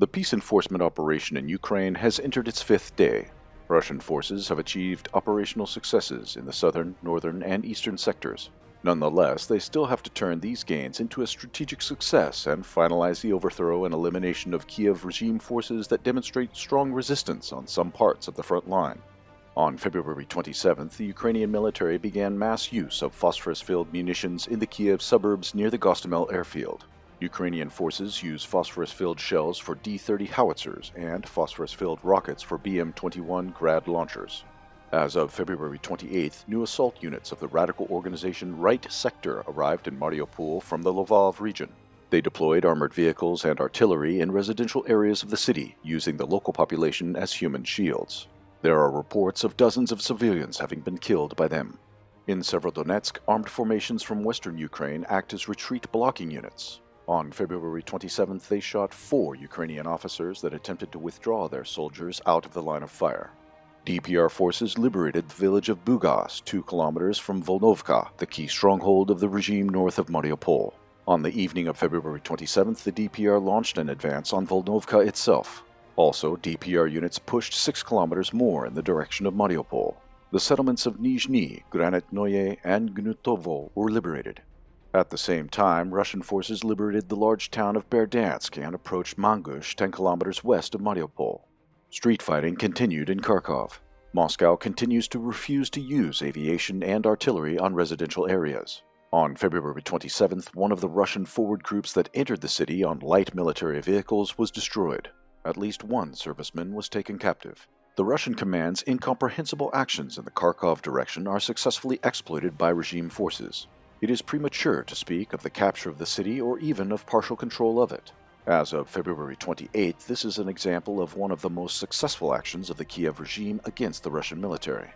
The peace enforcement operation in Ukraine has entered its fifth day. Russian forces have achieved operational successes in the southern, northern, and eastern sectors. Nonetheless, they still have to turn these gains into a strategic success and finalize the overthrow and elimination of Kiev regime forces that demonstrate strong resistance on some parts of the front line. On February 27th, the Ukrainian military began mass use of phosphorus-filled munitions in the Kiev suburbs near the Gostomel airfield. Ukrainian forces use phosphorus-filled shells for D-30 howitzers and phosphorus-filled rockets for BM-21 Grad launchers. As of February 28th, new assault units of the radical organization Right Sector arrived in Mariupol from the Lvov region. They deployed armored vehicles and artillery in residential areas of the city, using the local population as human shields. There are reports of dozens of civilians having been killed by them. In Severodonetsk, armed formations from western Ukraine act as retreat blocking units. On February 27th, they shot 4 Ukrainian officers that attempted to withdraw their soldiers out of the line of fire. DPR forces liberated the village of Bugas, 2 kilometers from Volnovka, the key stronghold of the regime north of Mariupol. On the evening of February 27th, the DPR launched an advance on Volnovka itself. Also, DPR units pushed 6 kilometers more in the direction of Mariupol. The settlements of Nizhny, Granitnoye, and Gnutovo were liberated. At the same time, Russian forces liberated the large town of Berdansk and approached Mangush 10 kilometers west of Mariupol. Street fighting continued in Kharkov. Moscow continues to refuse to use aviation and artillery on residential areas. On February 27th, one of the Russian forward groups that entered the city on light military vehicles was destroyed. At least 1 serviceman was taken captive. The Russian command's incomprehensible actions in the Kharkov direction are successfully exploited by regime forces. It is premature to speak of the capture of the city or even of partial control of it. As of February 28th, this is an example of one of the most successful actions of the Kiev regime against the Russian military.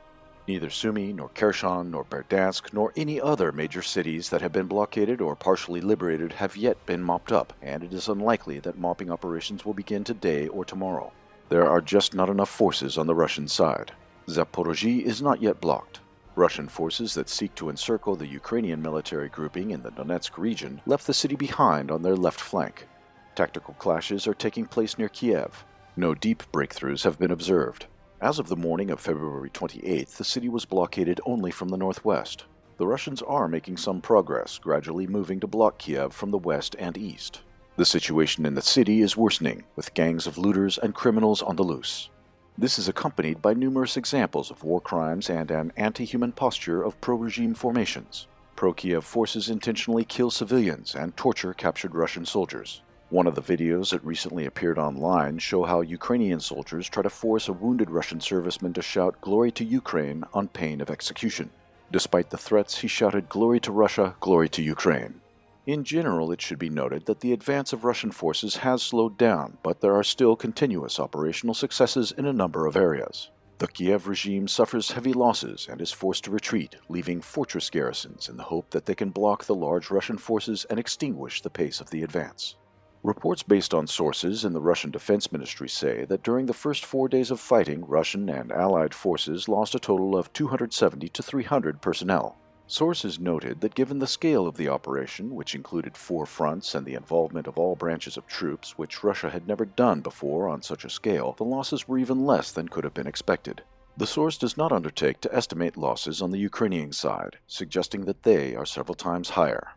Neither Sumy, nor Kherson, nor Berdansk, nor any other major cities that have been blockaded or partially liberated have yet been mopped up, and it is unlikely that mopping operations will begin today or tomorrow. There are just not enough forces on the Russian side. Zaporozhye is not yet blocked. Russian forces that seek to encircle the Ukrainian military grouping in the Donetsk region left the city behind on their left flank. Tactical clashes are taking place near Kiev. No deep breakthroughs have been observed. As of the morning of February 28th, the city was blockaded only from the northwest. The Russians are making some progress, gradually moving to block Kiev from the west and east. The situation in the city is worsening, with gangs of looters and criminals on the loose. This is accompanied by numerous examples of war crimes and an anti-human posture of pro-regime formations. Pro-Kiev forces intentionally kill civilians and torture captured Russian soldiers. One of the videos that recently appeared online show how Ukrainian soldiers try to force a wounded Russian serviceman to shout "Glory to Ukraine" on pain of execution. Despite the threats, he shouted "Glory to Russia, glory to Ukraine." In general, it should be noted that the advance of Russian forces has slowed down, but there are still continuous operational successes in a number of areas. The Kiev regime suffers heavy losses and is forced to retreat, leaving fortress garrisons in the hope that they can block the large Russian forces and extinguish the pace of the advance. Reports based on sources in the Russian Defense Ministry say that during the first 4 days of fighting, Russian and Allied forces lost a total of 270 to 300 personnel. Sources noted that given the scale of the operation, which included 4 fronts and the involvement of all branches of troops, which Russia had never done before on such a scale, the losses were even less than could have been expected. The source does not undertake to estimate losses on the Ukrainian side, suggesting that they are several times higher.